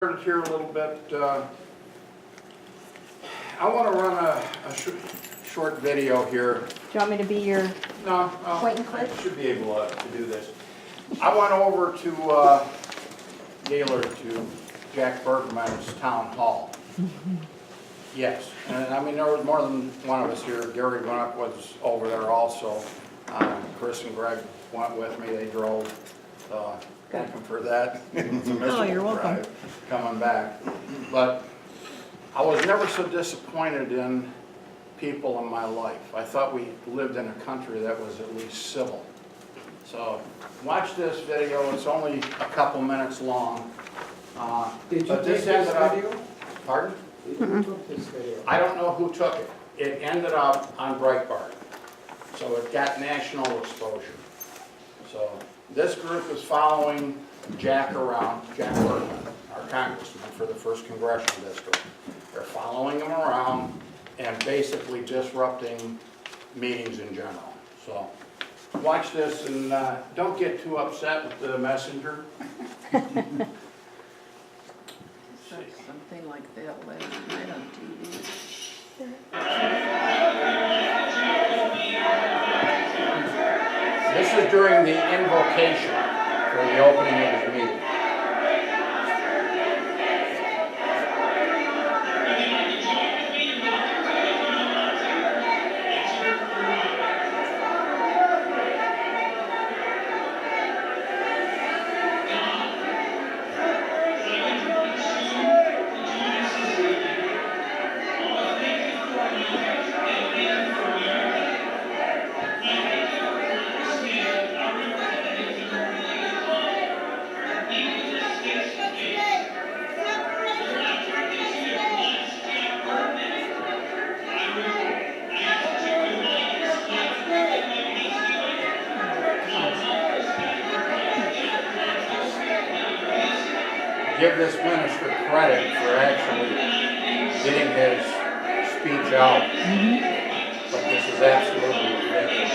Here a little bit. I want to run a short video here. Do you want me to be your point and click? I should be able to do this. I went over to Gaylord to Jack Bergman's town hall. Yes, and I mean there was more than one of us here. Gary was over there also. Chris and Greg went with me. They drove. Thank them for that. Oh, you're welcome. Drive coming back. But I was never so disappointed in people in my life. I thought we lived in a country that was at least civil. So watch this video. It's only a couple minutes long. Did you take this video? Pardon? Who took this video? I don't know who took it. It ended up on Breitbart. So it got national exposure. So this group is following Jack around, Jack Bergman, our congressman for the 1st Congressional District. They're following him around and basically disrupting meetings in general. So watch this and don't get too upset with the messenger. Something like that last night on TV. This is during the invocation for the opening of his meeting. Give this minister credit for actually getting his speech out, but this is absolutely ridiculous.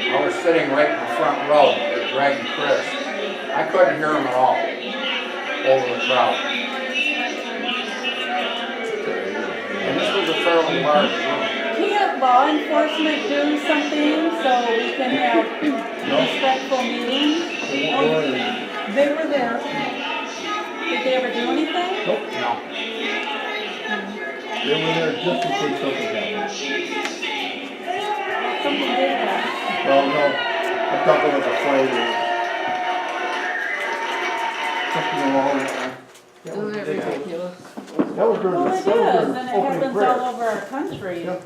I was sitting right in the front row with Greg and Chris. I couldn't hear them at all over the crowd. And this was a fairly large room. Can't law enforcement do something so we can have respectful meetings? They were there. Did they ever do anything? Nope. No. They were there just in case something happened. Something did that. Well, no, a couple was afraid of something along that line. That was Isn't that ridiculous. ridiculous? That was during Well, the it is, and it opening happens prayer. all over our country. Yeah.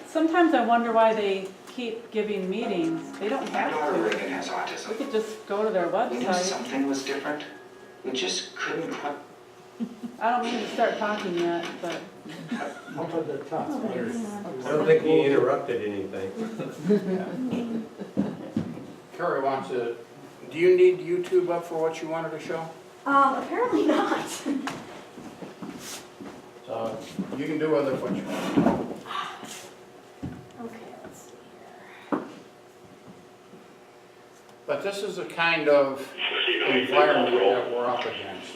Sometimes I wonder why they keep giving meetings. They don't have Nora to. Reagan has We autism. could just go to their We knew website. something was different. We just couldn't put. I don't mean to start talking yet, but. Up at the top. I don't think he interrupted anything. Carrie wants to, do you need YouTube up for what you wanted to show? Apparently not. So you can do with it what you want. Okay, let's see here. But this is the kind of environment that we're up against.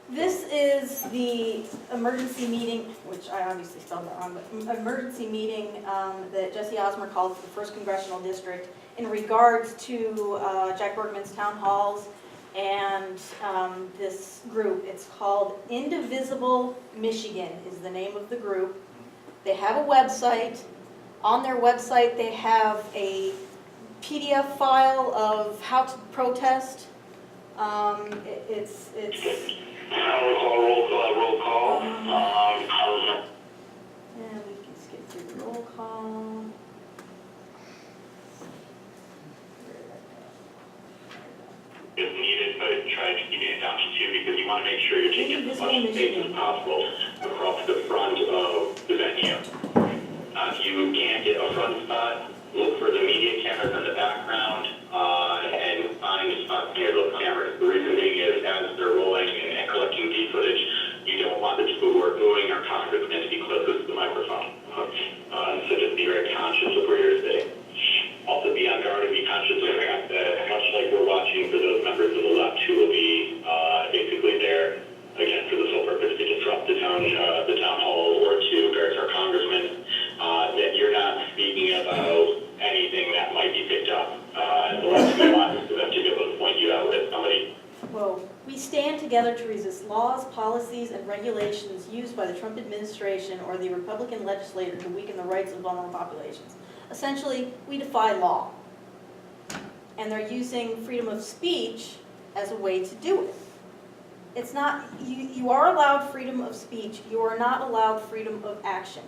This is the emergency meeting, which I obviously spelled that wrong, but emergency meeting that Jesse Osmer called for the 1st Congressional District in regards to Jack Bergman's town halls and this group. It's called Indivisible Michigan is the name of the group. They have a website. On their website they have a PDF file of how to protest. It's Roll call. And we can skip through the roll call. If needed, but try to keep it down to 2 because you want to make sure you're taking as much space as possible across the front of the venue. If you can't get a front spot, look for the media cameras in the background and find a spot near those cameras. The reason being is as they're rolling and collecting D footage, you don't want the people who are booing our congressman to be closest to the microphone. regulations used by the Trump administration or the Republican legislator to weaken the rights of vulnerable populations. Essentially, we defy law. And they're using freedom of speech as a way to do it. It's not, you are allowed freedom of speech, you are not allowed freedom of action.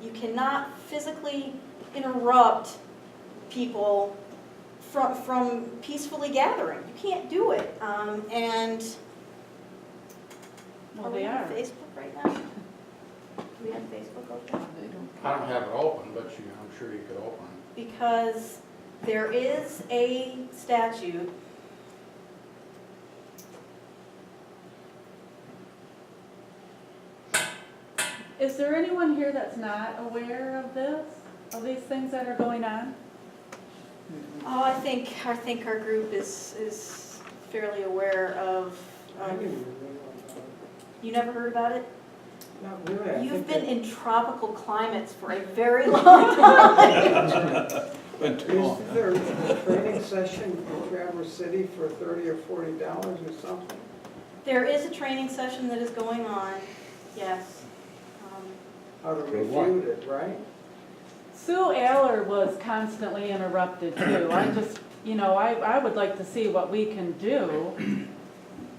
You cannot physically interrupt people from peacefully gathering. You can't do it. And Well, are we they on are. Facebook right now? Do we have Facebook open? They don't. I don't have it open, but I'm sure you could open it. Because there is a statute Is there anyone here that's not aware of this, of these things that are going on? Oh, I think our group is fairly aware of, you never heard about it? Not really. I You've think been that- in tropical climates for a very long time. Is there a training session in Traverse City for $30 or $40 or something? There is a training session that is going on, yes. How to For what? refute it, right? Sue Aller was constantly interrupted too. I just, I would like to see what we can do.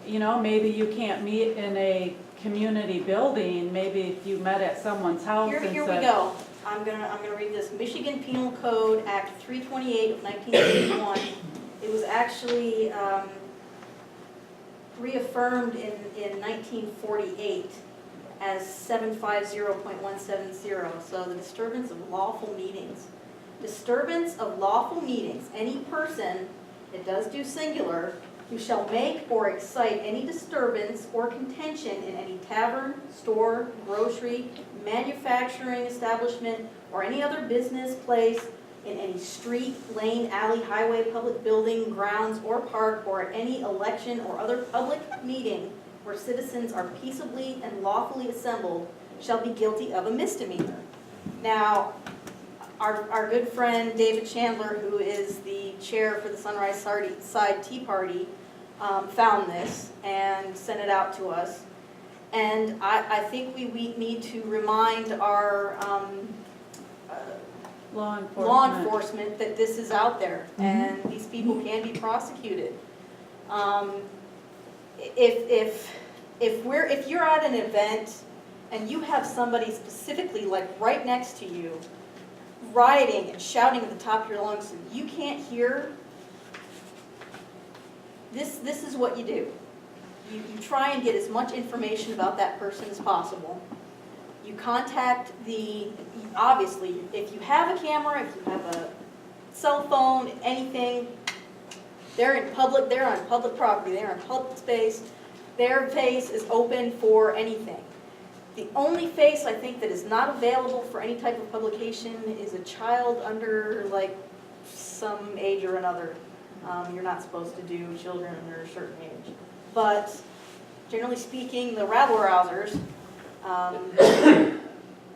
Maybe you can't meet in a community building, maybe if you met at someone's house and said. Here we go. I'm gonna read this. Michigan Penal Code Act 328 of 1981. It was actually reaffirmed in 1948 as 750.170. So the disturbance of lawful meetings. Disturbance of lawful meetings. Any person, it does do singular, who shall make or excite any disturbance or contention in any tavern, store, grocery, manufacturing establishment, or any other business place, in any street, lane, alley, highway, public building, grounds, or park, or at any election or other public meeting where citizens are peaceably and lawfully assembled, shall be guilty of a misdemeanor. Now, our good friend David Chandler, who is the chair for the Sunrise Side Tea Party, found this and sent it out to us. And I think we need to remind our Law law enforcement that this is out there and these people can be prosecuted. If you're at an event and you have somebody specifically like right next to you rioting and shouting at the top of your lungs and you can't hear, this is what you do. You try and get as much information about that person as possible. You contact obviously, if you have a camera, if you have a cell phone, anything, they're on public property, they're in public space, their face is open for anything. The only face I think that is not available for any type of publication is a child under like some age or another. You're not supposed to do children under a certain age. But generally speaking, the rabble-rousers,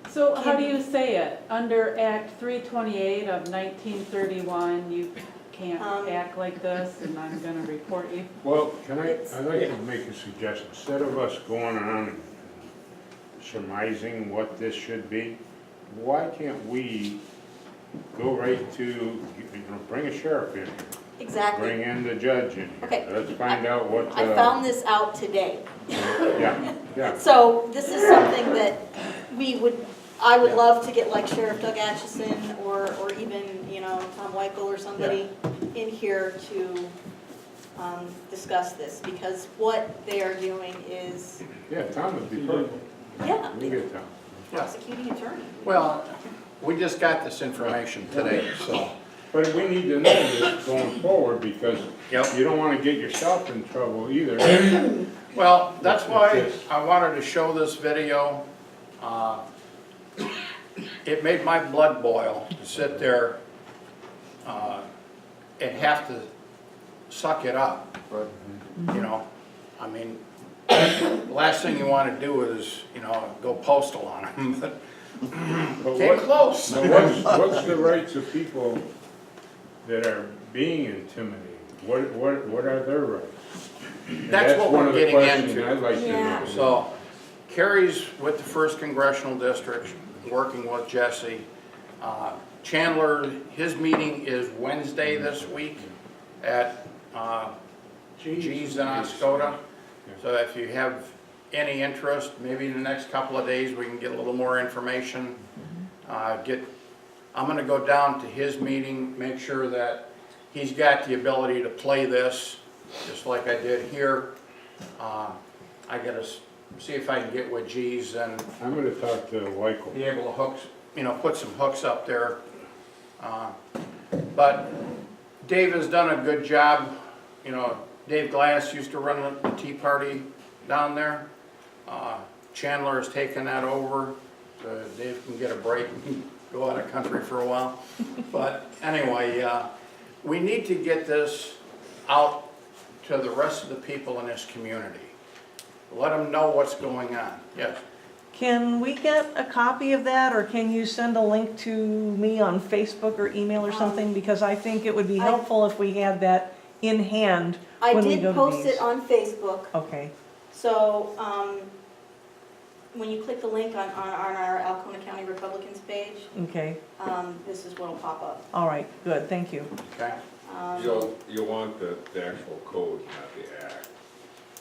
So how do you say it? Under Act 328 of 1931, you can't act like this and I'm gonna report you? Well, I'd like to make a suggestion. Instead of us going on and surmising what this should be, why can't we go right to, bring a sheriff in here? exactly. Bring in the judge in here. Okay. Let's find out what. I found this out today. Yeah. So this is something that I would love to get like Sheriff Doug Atchison or even, Tom Weichel or somebody in here to discuss this, because what they are doing is, Yeah, Tom would be perfect. yeah, We get Tom. prosecuting attorney. Well, we just got this information today, so. But we need to know this going forward because Yep. you don't want to get yourself in trouble either. Well, that's why I wanted to show this video. It made my blood boil to sit there and have to suck it up. I mean, the last thing you want to do is, go postal on them, but But came close. So what's the rights of people that are being intimidated? What are their rights? And That's what one we're of the getting questions into. I'd like to Yeah. know. So, Kerry's with the 1st Congressional District, working with Jesse. Chandler, his meeting is Wednesday this week at G's in Oscoda. So if you have any interest, maybe in the next couple of days we can get a little more information. I'm gonna go down to his meeting, make sure that he's got the ability to play this, just like I did here. I gotta see if I can get with G's and I'm gonna talk to Wykel. be able to hooks, put some hooks up there. But Dave has done a good job. Dave Glass used to run the Tea Party down there. Chandler has taken that over. Dave can get a break and go out of country for a while. But anyway, we need to get this out to the rest of the people in this community. Let them know what's going on. Yes. Can we get a copy of that, or can you send a link to me on Facebook or email or something? Because I think it would be helpful if we had that in hand I when we did go to post these. it on Facebook, Okay, so when you click the link on our Alcona County Republicans page, okay, this is what'll pop up. all right, good, thank you. Okay. You'll want the actual code, not the act.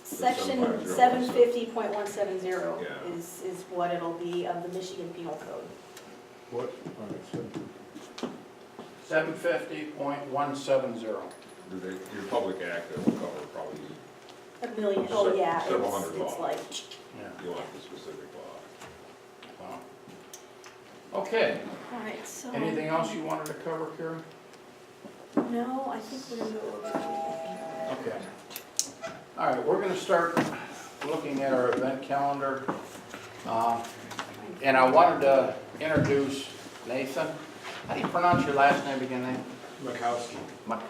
Section 750.170 is what it'll be of the Michigan Penal Code. What? 750.170. Your public act that will cover probably, $1 million, oh yeah, Several hundred it's laws. like, Yeah. you want the specific law. Wow. Okay. all right, so. Anything else you wanted to cover, Karen? No, I think we're gonna go over. Okay. All right, we're going to start looking at our event calendar. And I wanted to introduce Nathan. How do you pronounce your last name again, Nathan? Makowski.